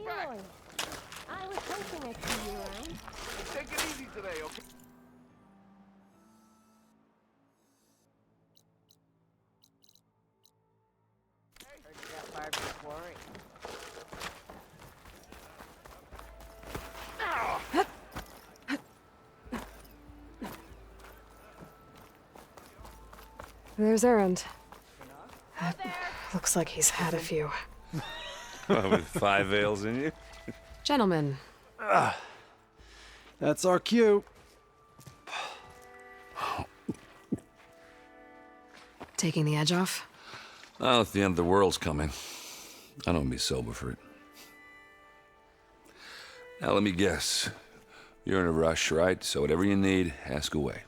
Aloy, I was hoping I'd see you around. Take it easy today, okay? Heard you got Barbie's quarry. There's Errand. Looks like he's had a few. With 5 ales in you? Gentlemen, That's our cue. taking the edge off? Oh, if the end of the world's coming, I don't be sober for it. Now, let me guess. You're in a rush, right? So whatever you need, ask away.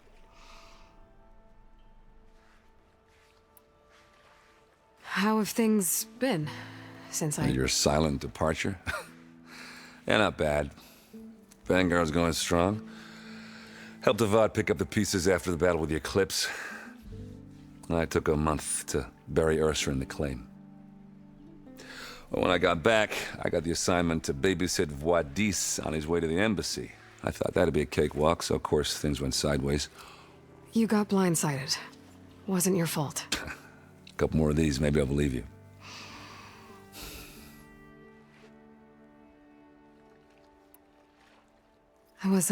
How have things been since I... Your silent departure? Yeah, not bad. Vanguard's going strong. Helped Avad pick up the pieces after the battle with the Eclipse. I took a month to bury Ursa in the claim. Well, when I got back, I got the assignment to babysit Voidis on his way to the embassy. I thought that'd be a cakewalk, so of course things went sideways. You got blindsided. Wasn't your fault. A couple more of these, maybe I'll believe you. I was,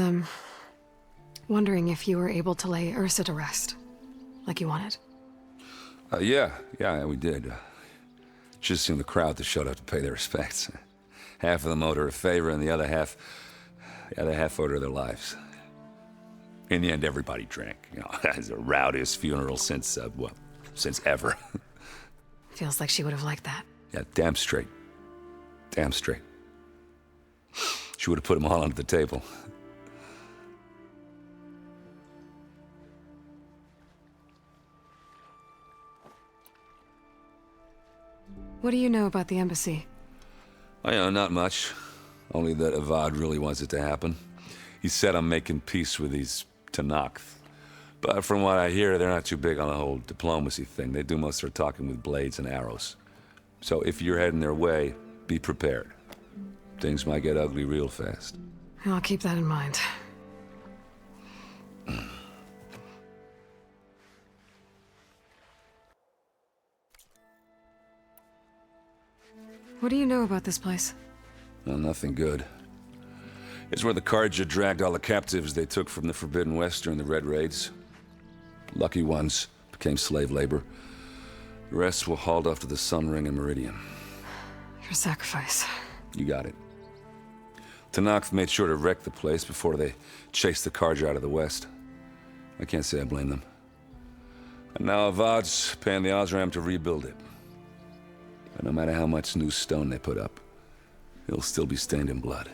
wondering if you were able to lay Ursa to rest, like you wanted. Yeah, we did. Just seemed the crowd that showed up to pay their respects. Half of them owed her a favor, and the other half owed her their lives. In the end, everybody drank. You know, it's the rowdiest funeral since ever. Feels like she would have liked that. Yeah, damn straight. Damn straight. She would have put them all under the table. What do you know about the embassy? I know, not much. Only that Avad really wants it to happen. He said I'm making peace with these Tanakh. But from what I hear, they're not too big on the whole diplomacy thing. They do most of their talking with blades and arrows. So if you're heading their way, be prepared. Things might get ugly real fast. I'll keep that in mind. What do you know about this place? Well, nothing good. It's where the Carja dragged all the captives they took from the Forbidden West during the Red Raids. Lucky ones became slave labor. The rest were hauled off to the Sun Ring and Meridian. Your sacrifice. You got it. Tanakh made sure to wreck the place before they chased the Carja out of the West. I can't say I blame them. And now Avad's paying the Osram to rebuild it. But no matter how much new stone they put up, it'll still be stained in blood.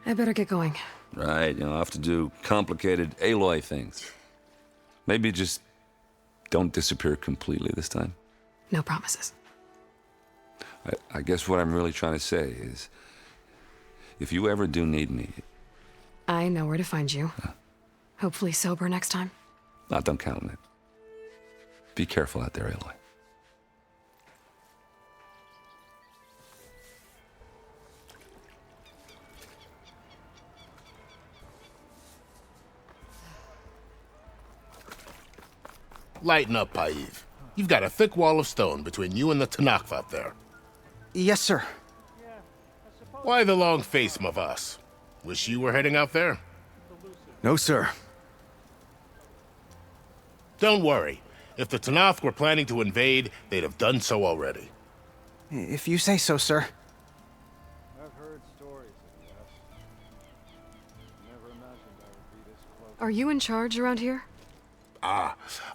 I better get going. Right, I'll have to do complicated Aloy things. Maybe just don't disappear completely this time. No promises. I guess what I'm really trying to say is, if you ever do need me... I know where to find you. Hopefully sober next time. Don't count on it. Be careful out there, Aloy. Lighten up, Paiv. You've got a thick wall of stone between you and the Tanakh up there. Yes, sir. Why the long face, Mavas? Wish you were heading out there? No, sir. Don't worry. If the Tanakh were planning to invade, they'd have done so already. If you say so, sir. I've heard stories of the West. Never imagined I would be this close. Are you in charge around here?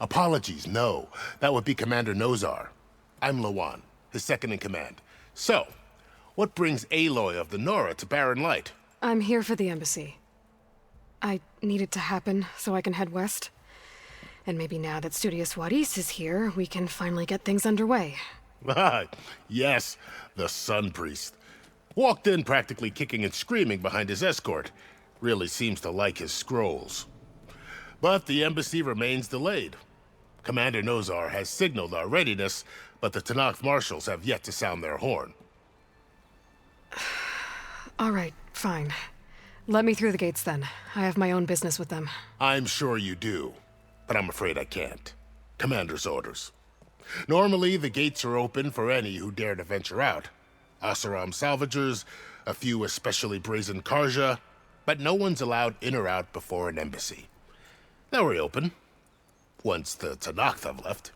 Apologies, no. That would be Commander Nozar. I'm Lawan, his second in command. So, what brings Aloy of the Nora to Barren Light? I'm here for the embassy. I need it to happen so I can head west. And maybe now that Studious Wadis is here, we can finally get things underway. Yes, the Sun Priest. Walked in practically kicking and screaming behind his escort. Really seems to like his scrolls. But the embassy remains delayed. Commander Nozar has signaled our readiness, but the Tanakh marshals have yet to sound their horn. All right, fine. Let me through the gates then. I have my own business with them. I'm sure you do, but I'm afraid I can't. Commander's orders. Normally, the gates are open for any who dare to venture out. Asaram salvagers, a few especially brazen Karja, but no one's allowed in or out before an embassy. They'll reopen, once the Tanakh have left.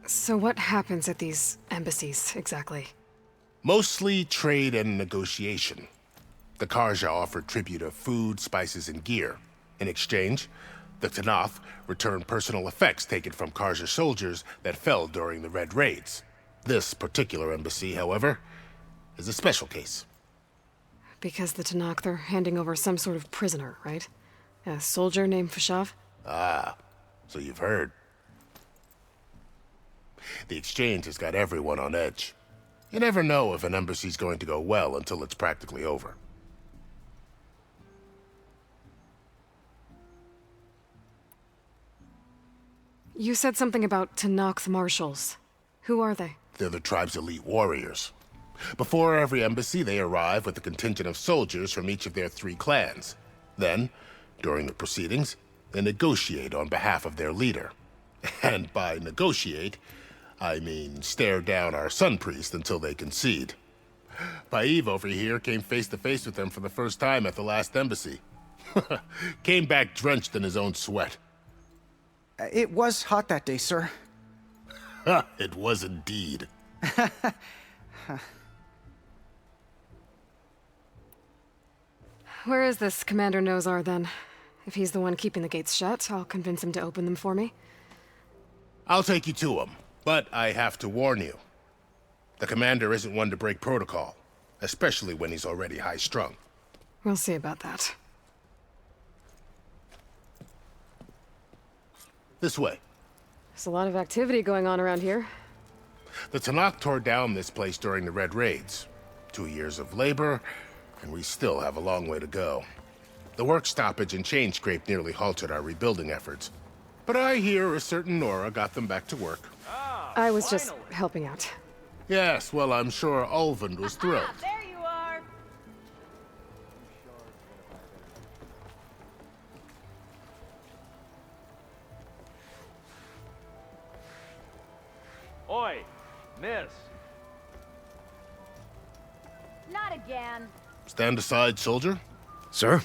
So what happens at these embassies, exactly? Mostly trade and negotiation. The Karja offer tribute of food, spices, and gear. In exchange, the Tanakh return personal effects taken from Karja soldiers that fell during the Red Raids. This particular embassy, however, is a special case. Because the Tanakh, they're handing over some sort of prisoner, right? A soldier named Fashav? Ah, so you've heard. The exchange has got everyone on edge. You never know if an embassy's going to go well until it's practically over. You said something about Tanakh marshals. Who are they? They're the tribe's elite warriors. Before every embassy, they arrive with a contingent of soldiers from each of their 3 clans. Then, during the proceedings, they negotiate on behalf of their leader. And by negotiate, I mean stare down our sun priest until they concede. Paiv over here came face to face with them for the first time at the last embassy. Came back drenched in his own sweat. It was hot that day, sir. It was indeed. Where is this Commander Nozar, then? If he's the one keeping the gates shut, I'll convince him to open them for me. I'll take you to him, but I have to warn you. The commander isn't one to break protocol, especially when he's already high-strung. We'll see about that. This way. There's a lot of activity going on around here. The Tanakh tore down this place during the Red Raids. 2 years of labor, and we still have a long way to go. The work stoppage and chain scrape nearly halted our rebuilding efforts. But I hear a certain Nora got them back to work. I was just helping out. Yes, well, I'm sure Ulvund was thrilled. There you are. Oi, miss. Not again. Stand aside, soldier. Sir?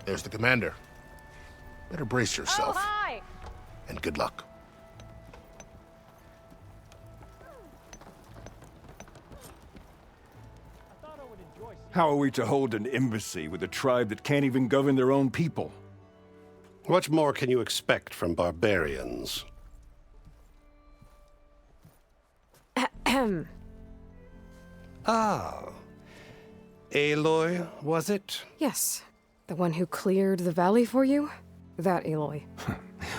There's the commander. Better brace yourself. Oh, hi. And good luck. How are we to hold an embassy with a tribe that can't even govern their own people? What more can you expect from barbarians? Ahem. Ah. Aloy, was it? Yes. The one who cleared the valley for you? That Aloy.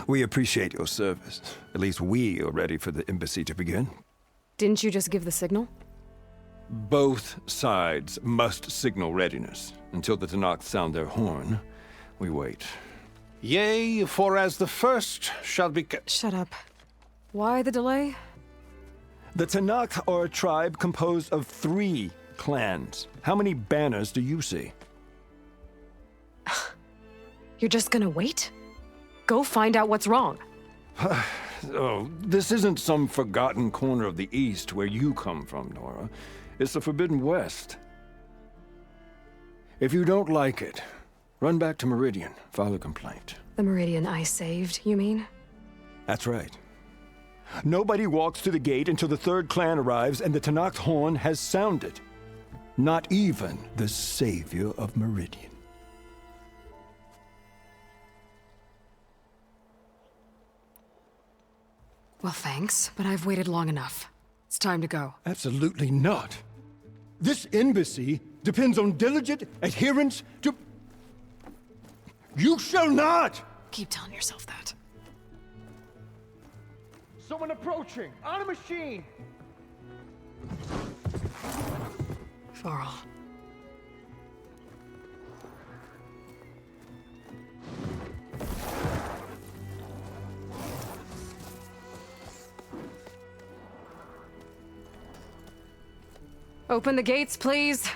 We appreciate your service. At least we are ready for the embassy to begin. Didn't you just give the signal? Both sides must signal readiness. Until the Tanakh sound their horn, we wait. Yea, for as the first shall be... Shut up. Why the delay? The Tanakh are a tribe composed of 3 clans. How many banners do you see? You're just gonna wait? Go find out what's wrong. Oh, this isn't some forgotten corner of the East where you come from, Nora. It's the Forbidden West. If you don't like it, run back to Meridian, file a complaint. The Meridian I saved, you mean? That's right. Nobody walks to the gate until the 3rd clan arrives and the Tanakh horn has sounded. Not even the savior of Meridian. Well, thanks, but I've waited long enough. It's time to go. Absolutely not. This embassy depends on diligent adherence to... You shall not! Keep telling yourself that. Someone approaching! On a machine! Varl. Open the gates, please.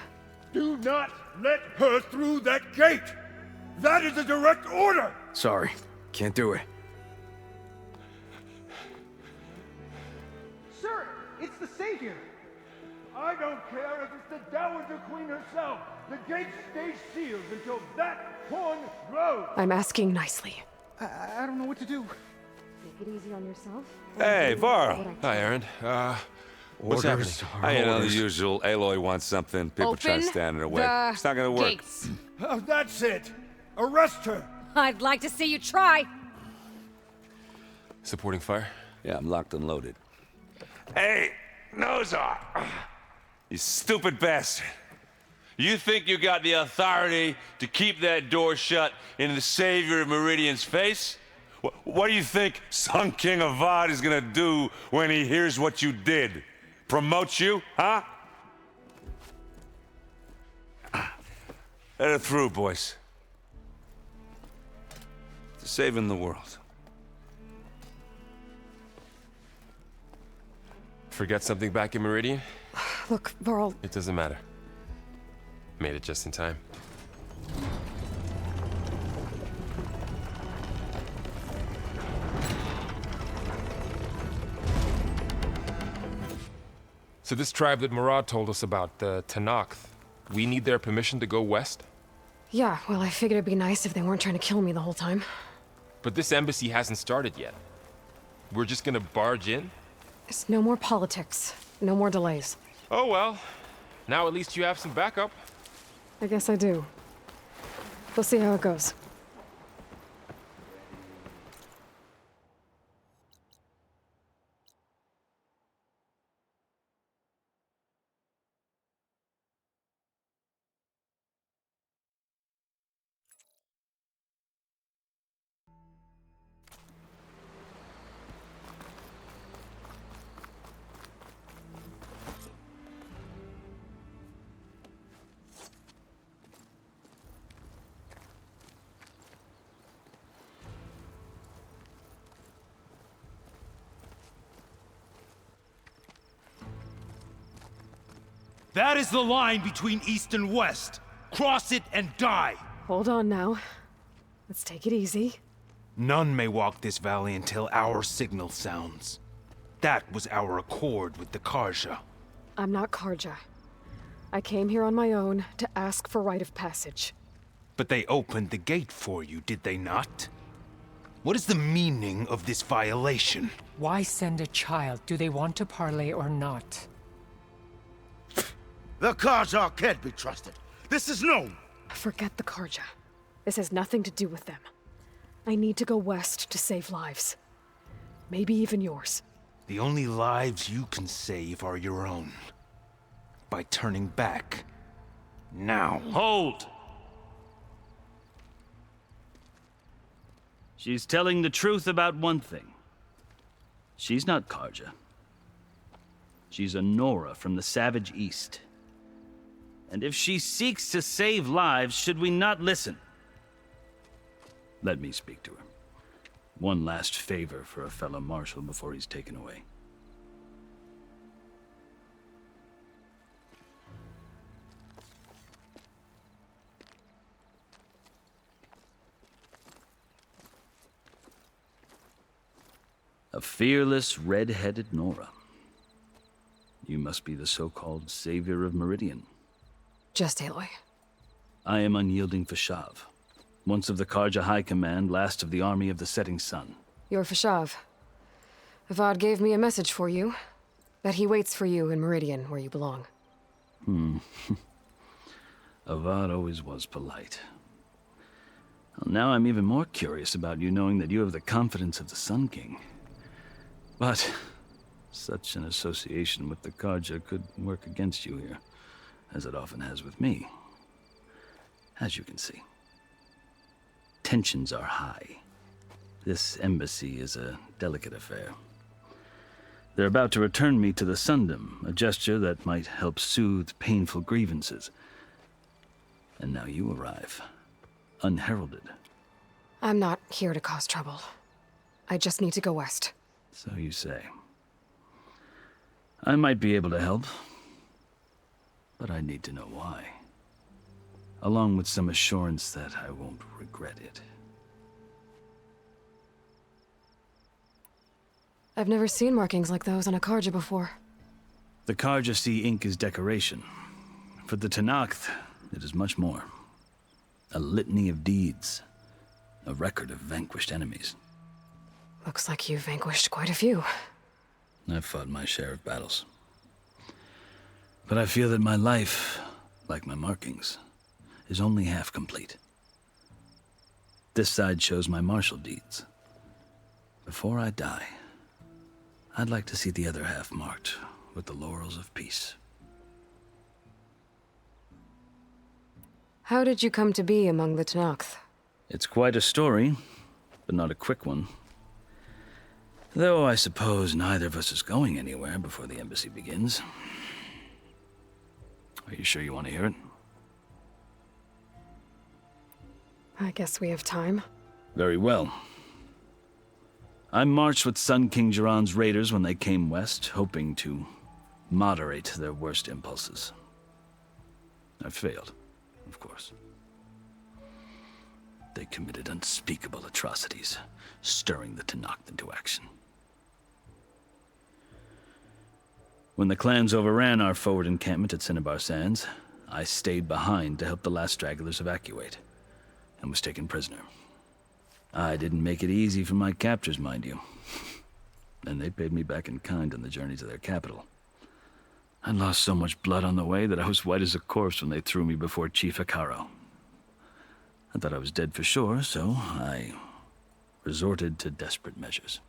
Do not let her through that gate! That is a direct order! Sorry, can't do it. Sir, it's the Savior! I don't care if it's the Dowager Queen herself! The gate stays sealed until that horn blows! I'm asking nicely. I don't know what to do. Take it easy on yourself. Hey, Varl. Hi, Aaron. What's Orders happening? are I know the orders. usual. Aloy wants something. People try to Open stand in her way. the It's not gonna work. gates. Oh, that's it! Arrest her! I'd like to see you try. Supporting fire? Yeah, I'm locked and loaded. Hey, Nozar! You stupid bastard. You think you got the authority to keep that door shut in the Savior of Meridian's face? What do you think Sun King Avad is gonna do when he hears what you did? Promote you, huh? Let her through, boys. To saving the world. Forget something back in Meridian? Look, Varl, It doesn't matter. Made it just in time. So this tribe that Murad told us about, the Tanakh, we need their permission to go west? yeah, well, I figured it'd be nice if they weren't trying to kill me the whole time. But this embassy hasn't started yet. We're just gonna barge in? It's no more politics. No more delays. Oh well. Now at least you have some backup. I guess I do. We'll see how it goes. That is the line between East and West. Cross it and die. Hold on now. Let's take it easy. None may walk this valley until our signal sounds. That was our accord with the Karja. I'm not Karja. I came here on my own to ask for rite of passage. But they opened the gate for you, did they not? What is the meaning of this violation? Why send a child? Do they want to parley or not? The Karja can't be trusted. This is known. Forget the Karja. This has nothing to do with them. I need to go west to save lives. Maybe even yours. The only lives you can save are your own. By turning back. Now. Hold! She's telling the truth about one thing. She's not Karja. She's a Nora from the Savage East. And if she seeks to save lives, should we not listen? Let me speak to her. One last favor for a fellow marshal before he's taken away. A fearless, red-headed Nora. You must be the so-called Savior of Meridian. Just Aloy. I am unyielding Fashav. Once of the Karja High Command, last of the Army of the Setting Sun. You're Fashav. Avad gave me a message for you. That he waits for you in Meridian, where you belong. Avad always was polite. Well, now I'm even more curious about you knowing that you have the confidence of the Sun King. But such an association with the Karja could work against you here, as it often has with me. As you can see. Tensions are high. This embassy is a delicate affair. They're about to return me to the Sundom, a gesture that might help soothe painful grievances. And now you arrive, unheralded. I'm not here to cause trouble. I just need to go west. So you say. I might be able to help, but I need to know why. Along with some assurance that I won't regret it. I've never seen markings like those on a Karja before. The Karja see ink as decoration. For the Tenakth, it is much more. A litany of deeds. A record of vanquished enemies. Looks like you've vanquished quite a few. I've fought my share of battles. But I feel that my life, like my markings, is only half complete. This side shows my martial deeds. Before I die, I'd like to see the other half marked with the laurels of peace. How did you come to be among the Tenakth? It's quite a story, but not a quick one. Though I suppose neither of us is going anywhere before the embassy begins. Are you sure you want to hear it? I guess we have time. Very well. I marched with Sun King Jiran's raiders when they came west, hoping to moderate their worst impulses. I failed, of course. They committed unspeakable atrocities, stirring the Tenakth into action. When the clans overran our forward encampment at Cinnabar Sands, I stayed behind to help the last stragglers evacuate, and was taken prisoner. I didn't make it easy for my captors, mind you. And they paid me back in kind on the journey to their capital. I lost so much blood on the way that I was white as a corpse when they threw me before Chief Hikaro. I thought I was dead for sure, so I resorted to desperate measures.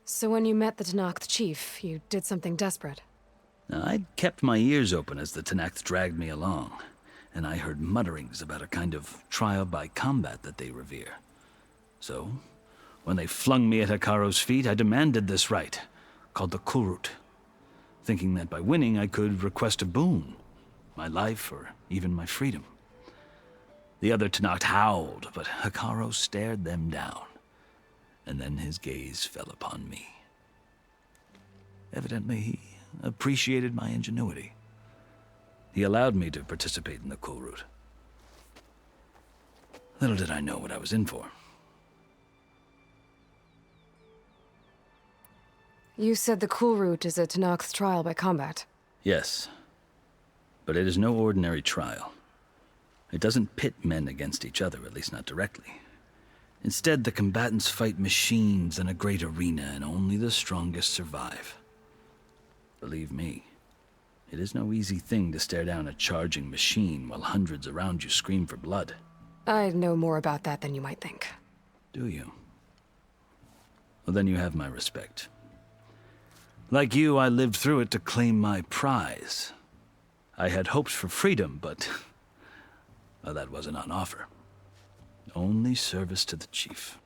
So when you met the Tenakth chief, you did something desperate? Now, I'd kept my ears open as the Tenakth dragged me along, and I heard mutterings about a kind of trial by combat that they revere. So, when they flung me at Hikaro's feet, I demanded this right, called the Kulrut, thinking that by winning I could request a boon, my life or even my freedom. The other Tenakth howled, but Hikaro stared them down, and then his gaze fell upon me. Evidently, he appreciated my ingenuity. He allowed me to participate in the Kulrut. Little did I know what I was in for. You said the Kulrut is a Tenakth trial by combat. Yes, but it is no ordinary trial. It doesn't pit men against each other, at least not directly. Instead, the combatants fight machines in a great arena, and only the strongest survive. Believe me, it is no easy thing to stare down a charging machine while hundreds around you scream for blood. I know more about that than you might think. Do you? Well, then you have my respect. Like you, I lived through it to claim my prize. I had hoped for freedom, but well, that wasn't on offer. Only service to the chief.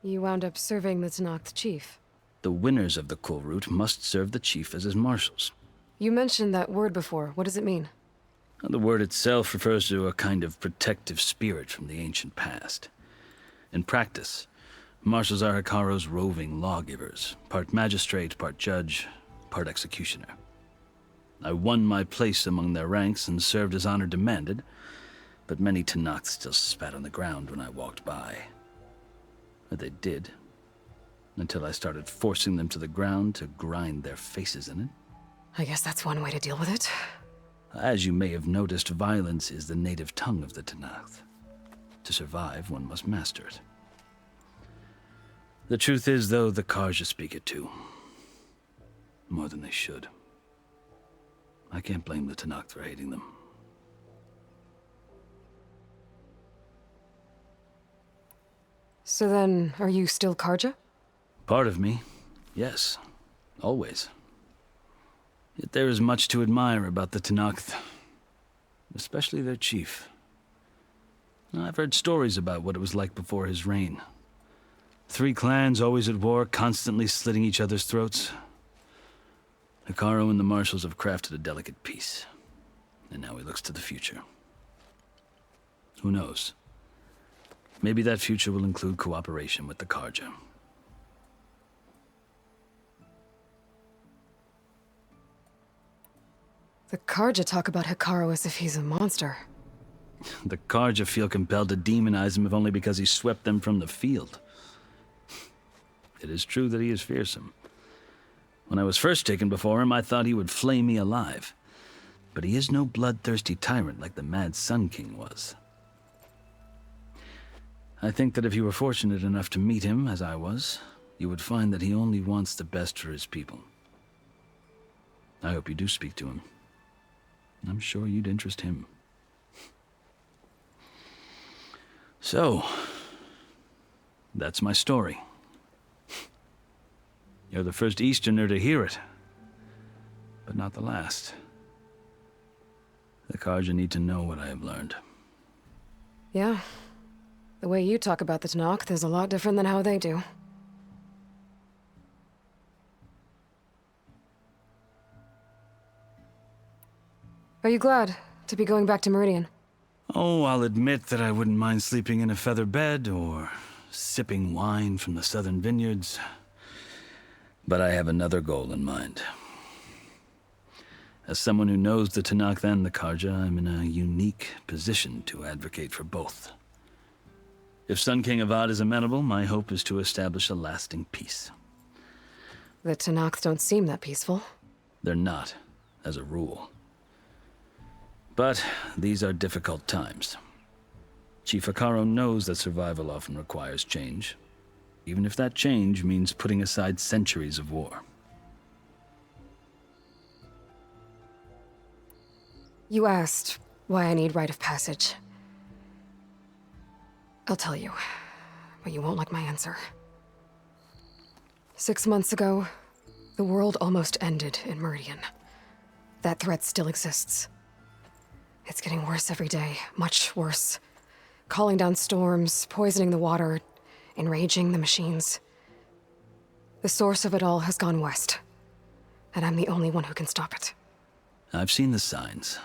You wound up serving the Tenakth chief. The winners of the Kulrut must serve the chief as his marshals. You mentioned that word before. What does it mean? The word itself refers to a kind of protective spirit from the ancient past. In practice, marshals are Hikaro's roving lawgivers, part magistrate, part judge, part executioner. I won my place among their ranks and served as honor demanded, but many Tenakth still spat on the ground when I walked by. But they did, until I started forcing them to the ground to grind their faces in it. I guess that's one way to deal with it. As you may have noticed, violence is the native tongue of the Tenakth. To survive, one must master it. The truth is, though, the Karja speak it too. More than they should. I can't blame the Tenakth for hating them. So then, are you still Karja? Part of me, yes. Always. Yet there is much to admire about the Tenakth. Especially their chief. I've heard stories about what it was like before his reign. 3 clans always at war, constantly slitting each other's throats. Hikaru and the Marshals have crafted a delicate peace. And now he looks to the future. Who knows? Maybe that future will include cooperation with the Karja. The Karja talk about Hikaru as if he's a monster. The Karja feel compelled to demonize him if only because he swept them from the field. It is true that he is fearsome. When I was first taken before him, I thought he would flay me alive. But he is no bloodthirsty tyrant like the Mad Sun King was. I think that if you were fortunate enough to meet him, as I was, you would find that he only wants the best for his people. I hope you do speak to him. I'm sure you'd interest him. So, that's my story. You're the first Easterner to hear it, but not the last. The Karja need to know what I have learned. Yeah. The way you talk about the Tanakh is a lot different than how they do. Are you glad to be going back to Meridian? Oh, I'll admit that I wouldn't mind sleeping in a feather bed or sipping wine from the southern vineyards. But I have another goal in mind. As someone who knows the Tanakh and the Karja, I'm in a unique position to advocate for both. If Sun King Avad is amenable, my hope is to establish a lasting peace. The Tanakh don't seem that peaceful. They're not, as a rule. But these are difficult times. Chief Hikaru knows that survival often requires change, even if that change means putting aside centuries of war. You asked why I need rite of passage. I'll tell you, but you won't like my answer. 6 months ago, the world almost ended in Meridian. That threat still exists. It's getting worse every day, much worse. Calling down storms, poisoning the water, enraging the machines. The source of it all has gone west, and I'm the only one who can stop it. I've seen the signs.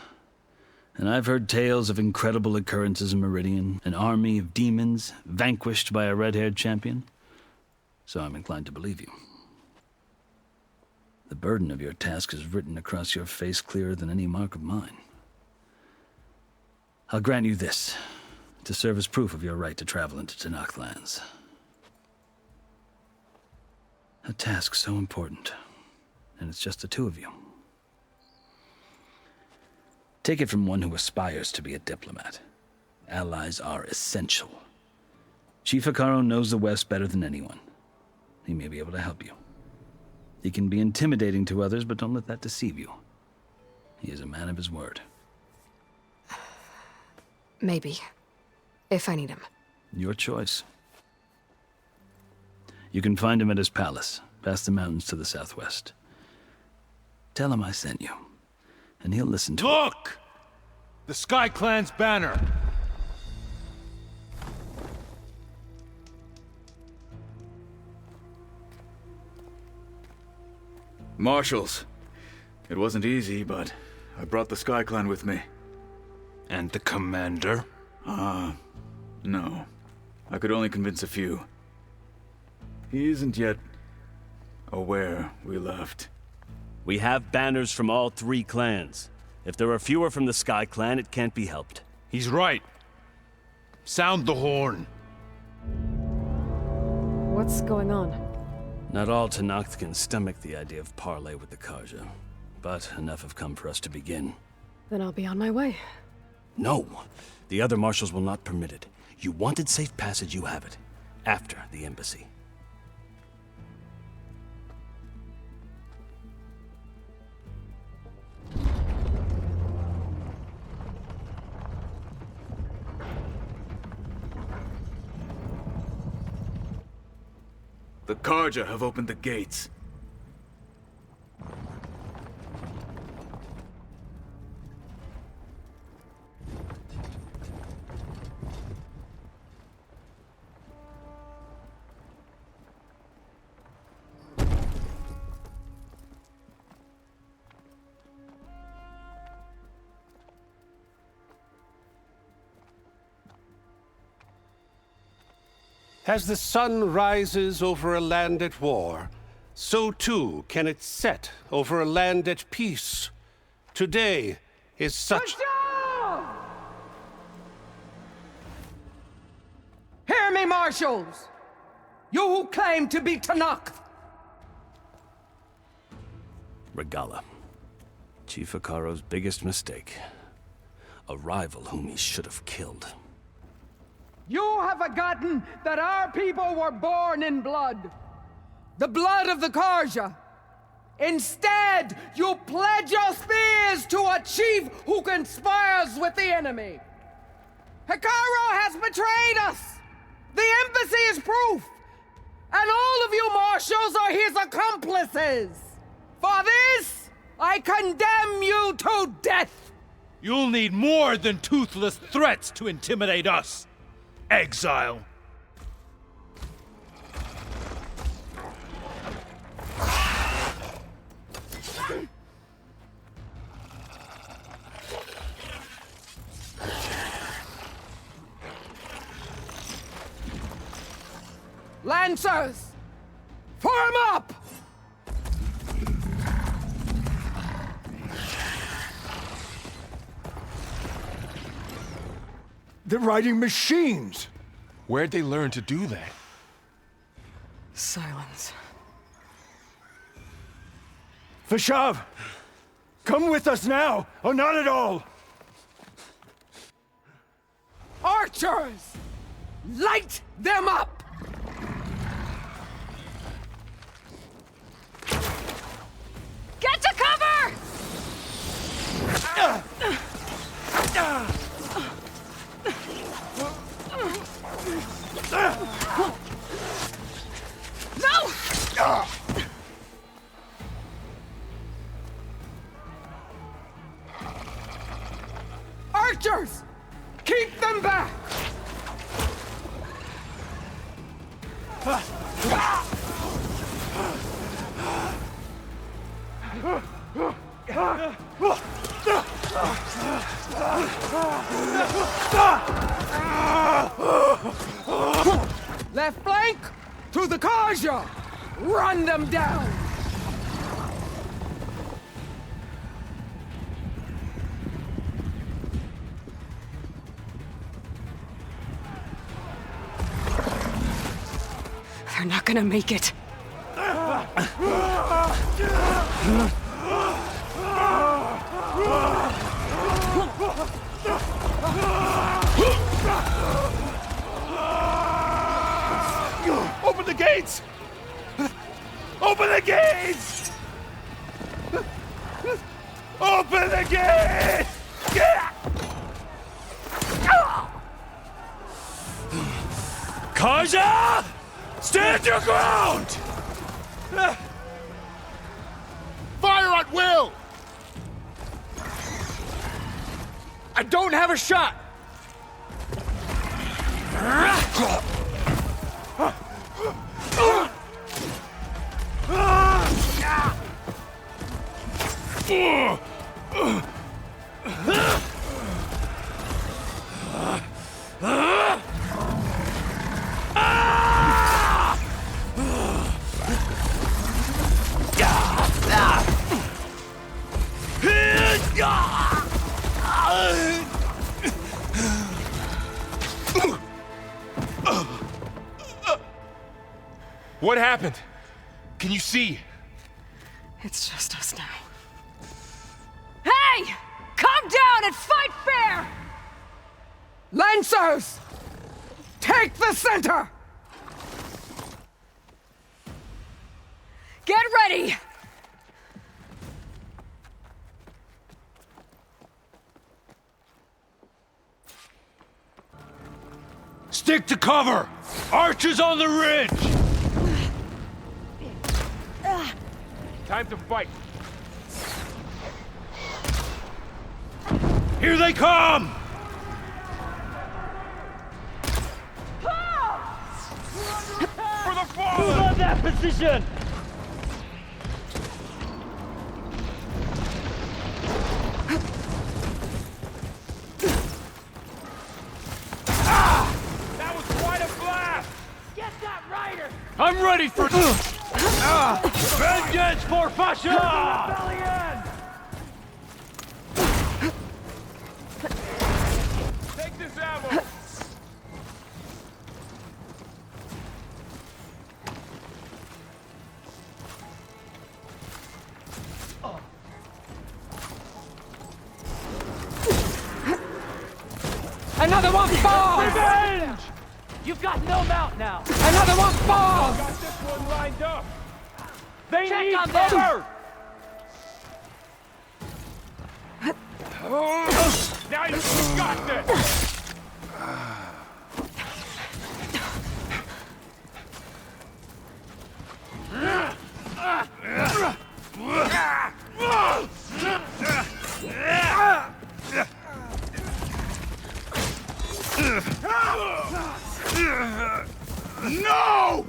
And I've heard tales of incredible occurrences in Meridian, an army of demons vanquished by a red-haired champion. So I'm inclined to believe you. The burden of your task is written across your face clearer than any mark of mine. I'll grant you this, to serve as proof of your right to travel into Tanakh lands. A task so important, and it's just the 2 of you. Take it from one who aspires to be a diplomat. Allies are essential. Chief Hikaru knows the West better than anyone. He may be able to help you. He can be intimidating to others, but don't let that deceive you. He is a man of his word. Maybe. If I need him. Your choice. You can find him at his palace, past the mountains to the southwest. Tell him I sent you. And he'll listen to it. Look! The Sky Clan's banner! Marshals. It wasn't easy, but I brought the Sky Clan with me. And the commander? No. I could only convince a few. He isn't yet aware we left. We have banners from all 3 clans. If there are fewer from the Sky Clan, it can't be helped. He's right. Sound the horn. What's going on? Not all Tanakh can stomach the idea of parley with the Karja, but enough have come for us to begin. Then I'll be on my way. No, the other marshals will not permit it. You wanted safe passage, you have it. After the embassy. The Karja have opened the gates. As the sun rises over a land at war, so too can it set over a land at peace. Today is such... Hear me, marshals! You who claim to be Tanakh! Regala. Chief Hikaro's biggest mistake. A rival whom he should have killed. You have forgotten that our people were born in blood. The blood of the Karja. Instead, you pledge your spears to a chief who conspires with the enemy. Hikaro has betrayed us! The embassy is proof! And all of you marshals are his accomplices! For this, I condemn you to death! You'll need more than toothless threats to intimidate us, exile. Lancers! Form up! They're riding machines! Where'd they learn to do that? Silence. Vashav! Come with us now, or not at all! Archers! Light them up! Get to cover! No! Archers! Keep them back! Left flank! To the Karja! Run them down! They're not gonna make it. Open the gates! Open the gates! Open the gates! Karja! Stand your ground! Fire at will! I don't have a shot! What happened? Can you see? It's just us now. Hey! Calm down and fight fair! Lancers! Take the center! Get ready! Stick to cover! Archers on the ridge! Time to fight. Here they come! For the fallen! Move on that position! That was quite a blast! I'm ready for vengeance for fashion! Take this ammo! Another one falls! Revenge! You've got no mount now. Another one falls! Got this one lined up. They Check need on them. cover! Now you got this! No!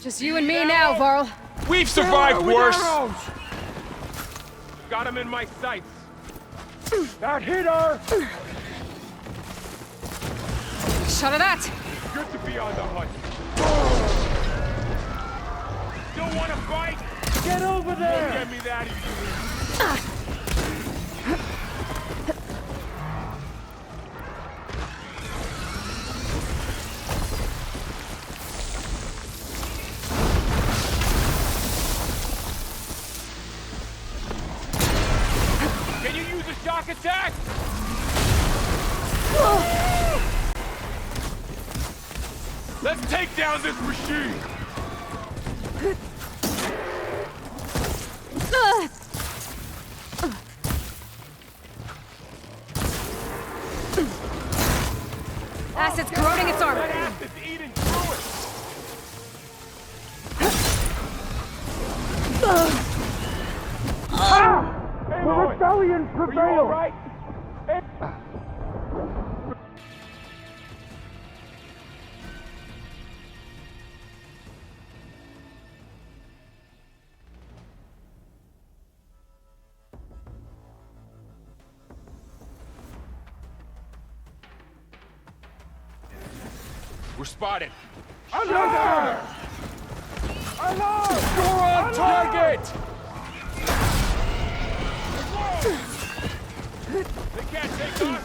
Just you and me now, Varl. We've survived worse. Got him in my sights. That hit her! Shot of that. Good to be on the hunt. Still want to fight? Get over there! Don't get me that easily. Can you use a shock attack? Let's take down this machine! Acid's corroding its armor. That acid's eating through it! The rebellion prevailed! Right? We're spotted. Another! Alarm! You're on target! They can't take us!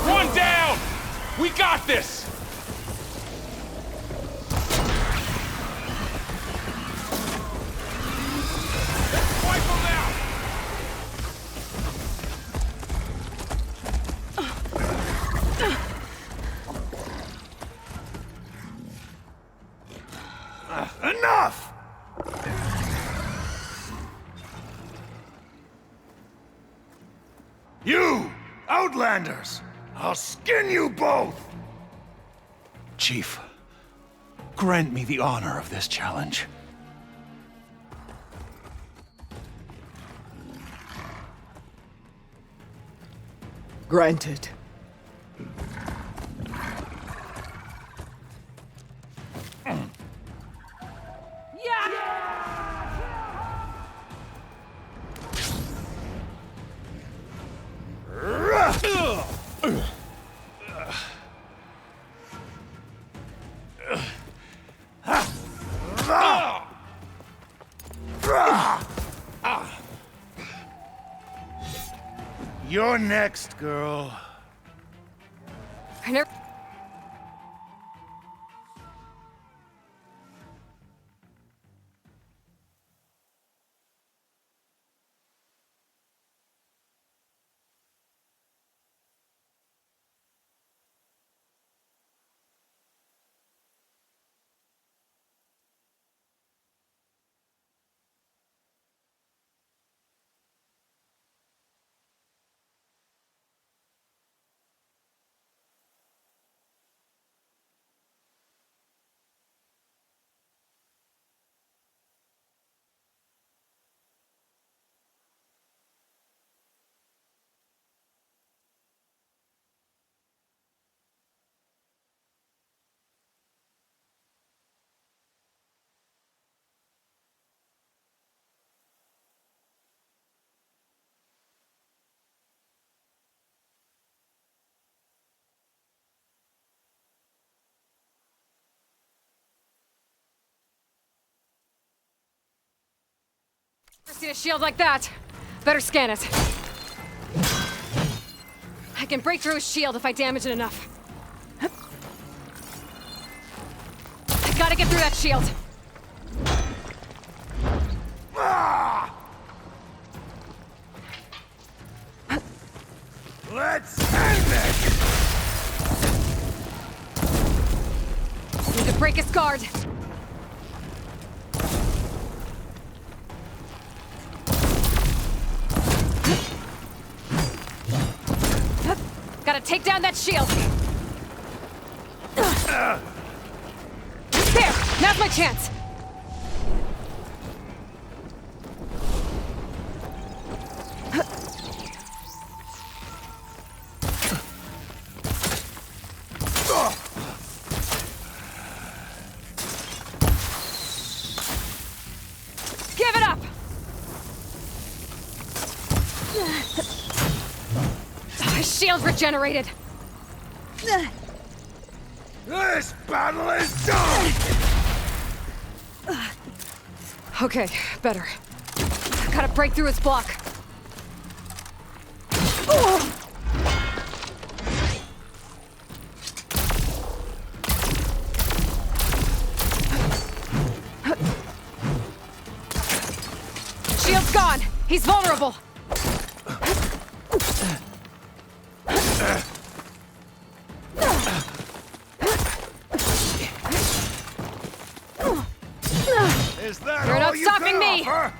One down! We got this! Let's wipe them out! Enough! You, Outlanders! I'll skin you both! Chief, grant me the honor of this challenge. Granted. You're next, girl. I never. Never seen a shield like that. Better scan it. I can break through his shield if I damage it enough. I gotta get through that shield. Let's end this! Need to break his guard. Gotta take down that shield. There! Now's my chance! Give it up! His shield regenerated. This battle is done! Okay, better. Gotta break through his block. Shield's gone. He's vulnerable. Is that You're all not you stopping can me! offer?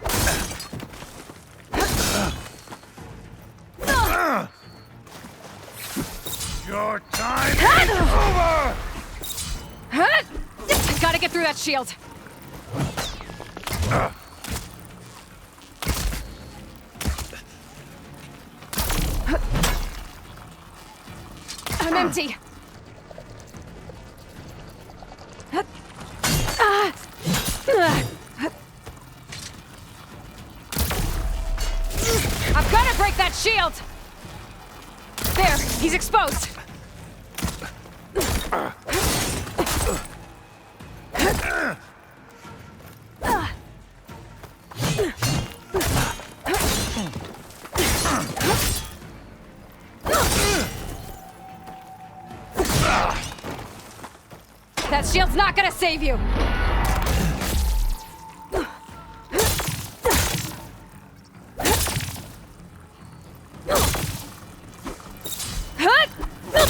Your time is over! I gotta get through that shield. I'm empty. I've gotta break that shield! There, he's exposed. That shield's not gonna save you!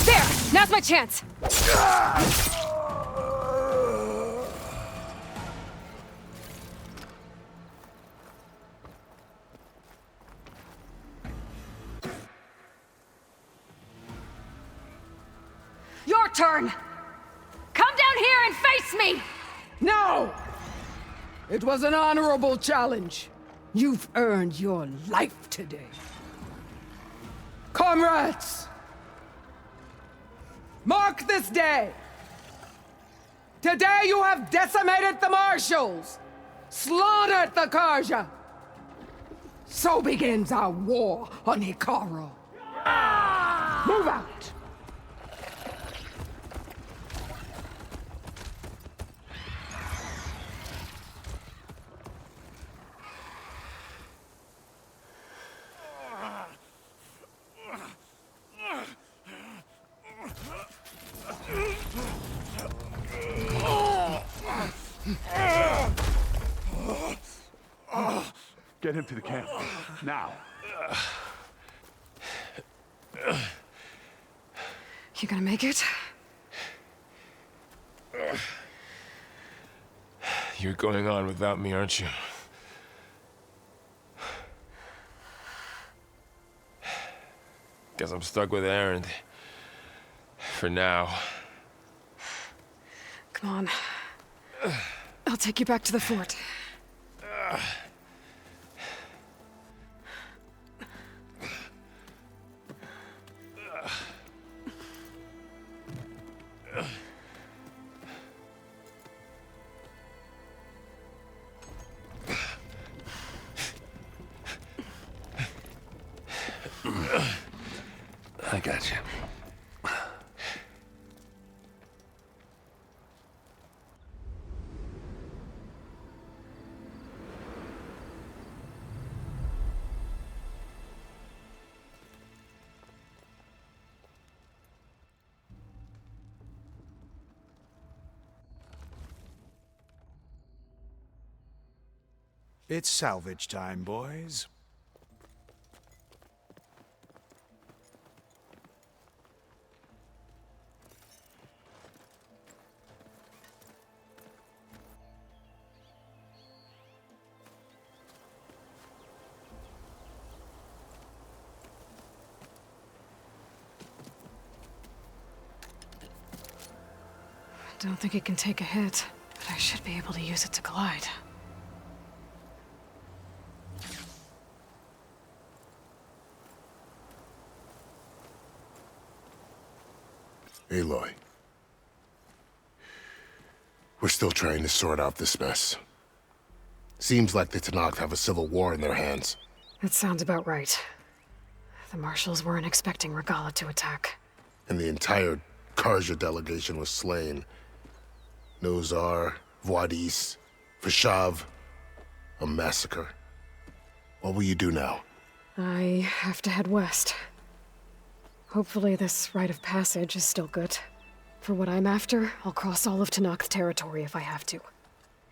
There! Now's my chance! Your turn! Come down here and face me! No! It was an honorable challenge. You've earned your life today. Comrades! Mark this day! Today you have decimated the Marshals! Slaughtered the Karja! So begins our war on Hikaru. Move out! Get him to the camp. Now. You gonna make it? You're going on without me, aren't you? Guess I'm stuck with Aaron. For now. Come on. I'll take you back to the fort. I got you. It's salvage time, boys. Don't think it can take a hit, but I should be able to use it to glide. Aloy. We're still trying to sort out this mess. Seems like the Tenakth have a civil war in their hands. That sounds about right. The marshals weren't expecting Regala to attack. And the entire Karja delegation was slain. Nozar, Voidis, Vishav. A massacre. What will you do now? I have to head west. Hopefully this rite of passage is still good. For what I'm after, I'll cross all of Tenakth territory if I have to.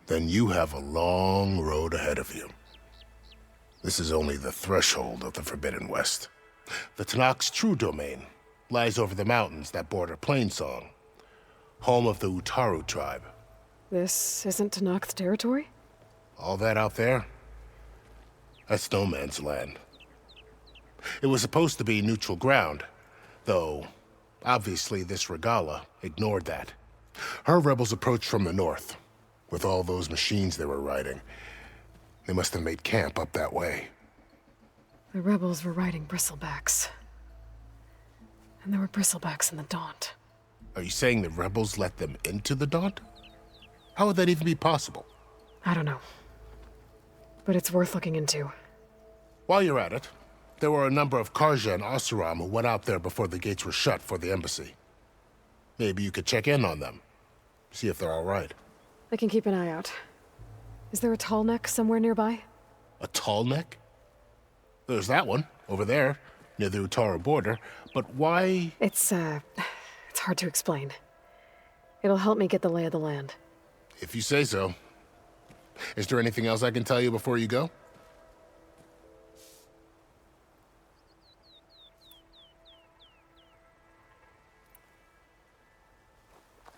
Then you have a long road ahead of you. This is only the threshold of the Forbidden West. The Tenakth's true domain lies over the mountains that border Plainsong, home of the Utaru tribe. This isn't Tenakth territory? All that out there? That's no man's land. It was supposed to be neutral ground, though obviously this Regala ignored that. Her rebels approached from the north, with all those machines they were riding. They must have made camp up that way. The rebels were riding bristlebacks. And there were bristlebacks in the Daunt. Are you saying the rebels let them into the Daunt? How would that even be possible? I don't know. But it's worth looking into. While you're at it, there were a number of Karja and Oseram who went out there before the gates were shut for the embassy. Maybe you could check in on them. See if they're all right. I can keep an eye out. Is there a tall neck somewhere nearby? A tall neck? There's that one, over there, near the Utaru border. But why? It's hard to explain. It'll help me get the lay of the land. If you say so. Is there anything else I can tell you before you go?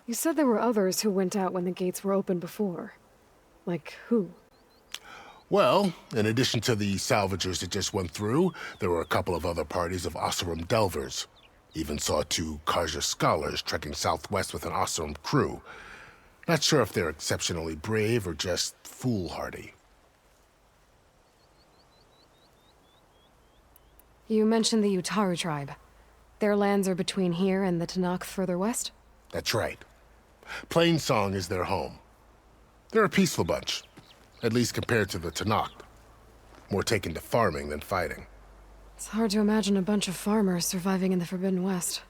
You said there were others who went out when the gates were open before. Like who? Well, in addition to the salvagers that just went through, there were a couple of other parties of Oseram delvers. Even saw 2 Karja scholars trekking southwest with an Oseram crew. Not sure if they're exceptionally brave or just foolhardy. You mentioned the Utaru tribe. Their lands are between here and the Tenakth further west? That's right. Plainsong is their home. They're a peaceful bunch, at least compared to the Tenakth. More taken to farming than fighting. It's hard to imagine a bunch of farmers surviving in the Forbidden West.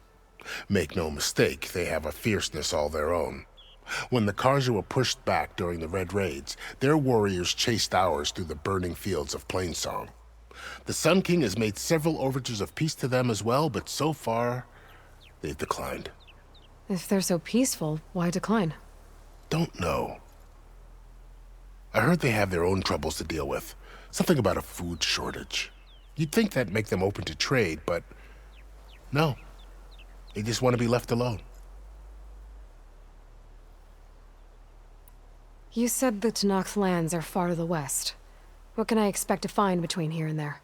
Make no mistake, they have a fierceness all their own. When the Karja were pushed back during the Red Raids, their warriors chased ours through the burning fields of Plainsong. The Sun King has made several overtures of peace to them as well, but so far, they've declined. If they're so peaceful, why decline? Don't know. I heard they have their own troubles to deal with. Something about a food shortage. You'd think that'd make them open to trade, but no. They just want to be left alone. You said the Tenakth lands are far to the west. What can I expect to find between here and there?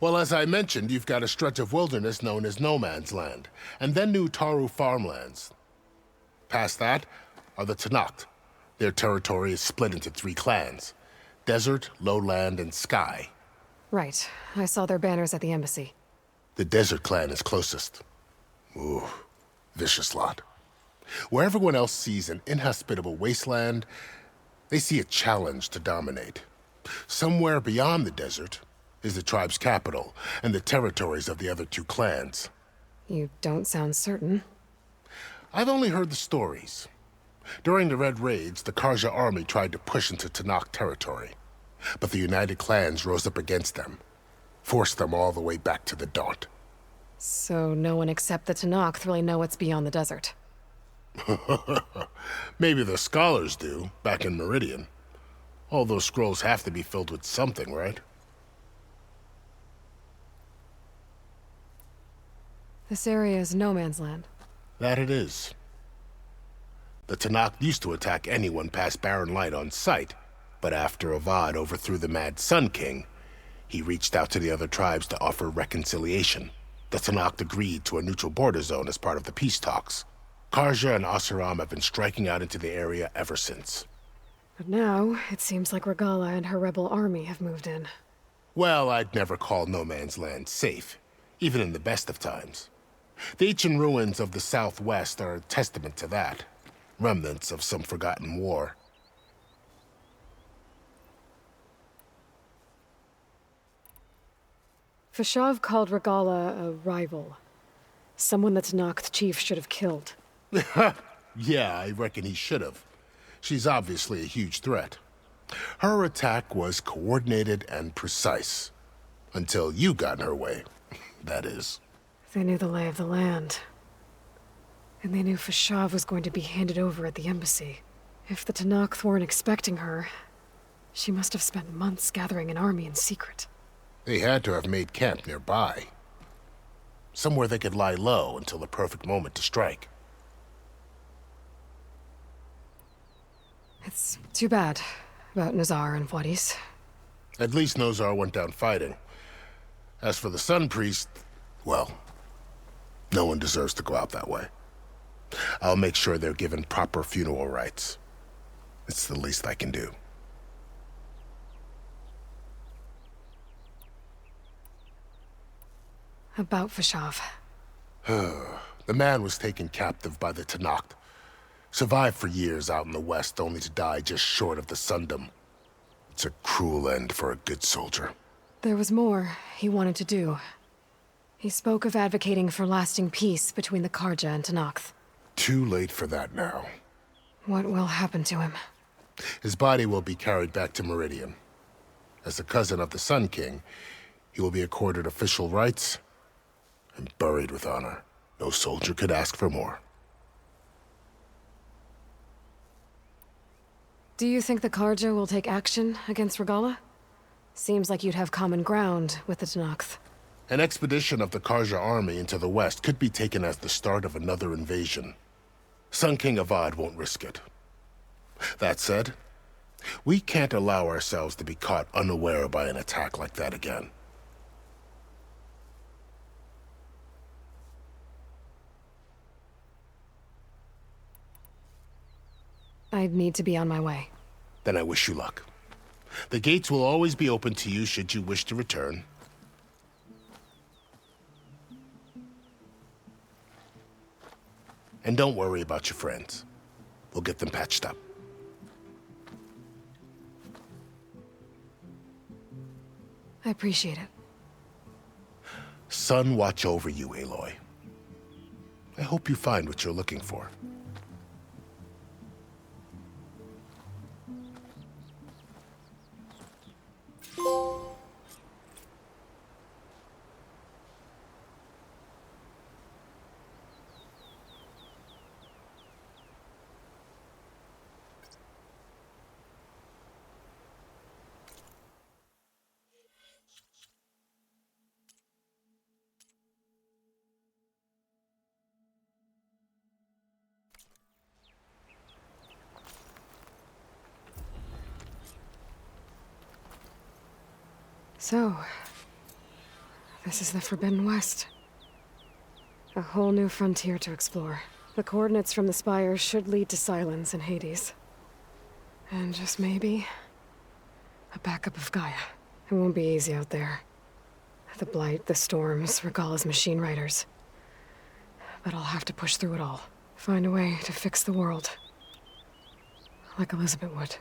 Well, as I mentioned, you've got a stretch of wilderness known as No Man's Land, and then new Utaru farmlands. Past that are the Tenakth. Their territory is split into 3 clans: Desert, Lowland, and Sky. Right. I saw their banners at the embassy. The Desert clan is closest. Ooh, vicious lot. Where everyone else sees an inhospitable wasteland, they see a challenge to dominate. Somewhere beyond the desert is the tribe's capital and the territories of the other 2 clans. You don't sound certain. I've only heard the stories. During the Red Raids, the Karja army tried to push into Tenakth territory, but the United Clans rose up against them, forced them all the way back to the Daunt. So no one except the Tenakth really know what's beyond the desert. Maybe the scholars do, back in Meridian. All those scrolls have to be filled with something, right? This area is no man's land. That it is. The Tanakh used to attack anyone past Barren Light on sight, but after Avad overthrew the Mad Sun King, he reached out to the other tribes to offer reconciliation. The Tanakh agreed to a neutral border zone as part of the peace talks. Karja and Asuram have been striking out into the area ever since. But now, it seems like Regala and her rebel army have moved in. Well, I'd never call no man's land safe, even in the best of times. The ancient ruins of the Southwest are a testament to that. Remnants of some forgotten war. Fashav called Regala a rival. Someone that Tanakh chief should have killed. Yeah, I reckon he should have. She's obviously a huge threat. Her attack was coordinated and precise. Until you got in her way, that is. They knew the lay of the land. And they knew Fashav was going to be handed over at the embassy. If the Tanakh weren't expecting her, she must have spent months gathering an army in secret. They had to have made camp nearby. Somewhere they could lie low until the perfect moment to strike. It's too bad about Nazar and Wadis. At least Nozar went down fighting. As for the Sun Priest, well, no one deserves to go out that way. I'll make sure they're given proper funeral rites. It's the least I can do. About Fashav. The man was taken captive by the Tanakh. Survived for years out in the West, only to die just short of the Sundom. It's a cruel end for a good soldier. There was more he wanted to do. He spoke of advocating for lasting peace between the Karja and Tanakh. Too late for that now. What will happen to him? His body will be carried back to Meridian. As a cousin of the Sun King, he will be accorded official rights and buried with honor. No soldier could ask for more. Do you think the Karja will take action against Regala? Seems like you'd have common ground with the Tanakh. An expedition of the Karja army into the west could be taken as the start of another invasion. Sun King Avad won't risk it. That said, we can't allow ourselves to be caught unaware by an attack like that again. I'd need to be on my way. Then I wish you luck. The gates will always be open to you should you wish to return. And don't worry about your friends. We'll get them patched up. I appreciate it. Sun watch over you, Aloy. I hope you find what you're looking for. So, this is the Forbidden West. A whole new frontier to explore. The coordinates from the spires should lead to Silence and Hades. And just maybe, a backup of Gaia. It won't be easy out there. The Blight, the Storms, Regala's machine riders. But I'll have to push through it all. Find a way to fix the world. Like Elizabeth would.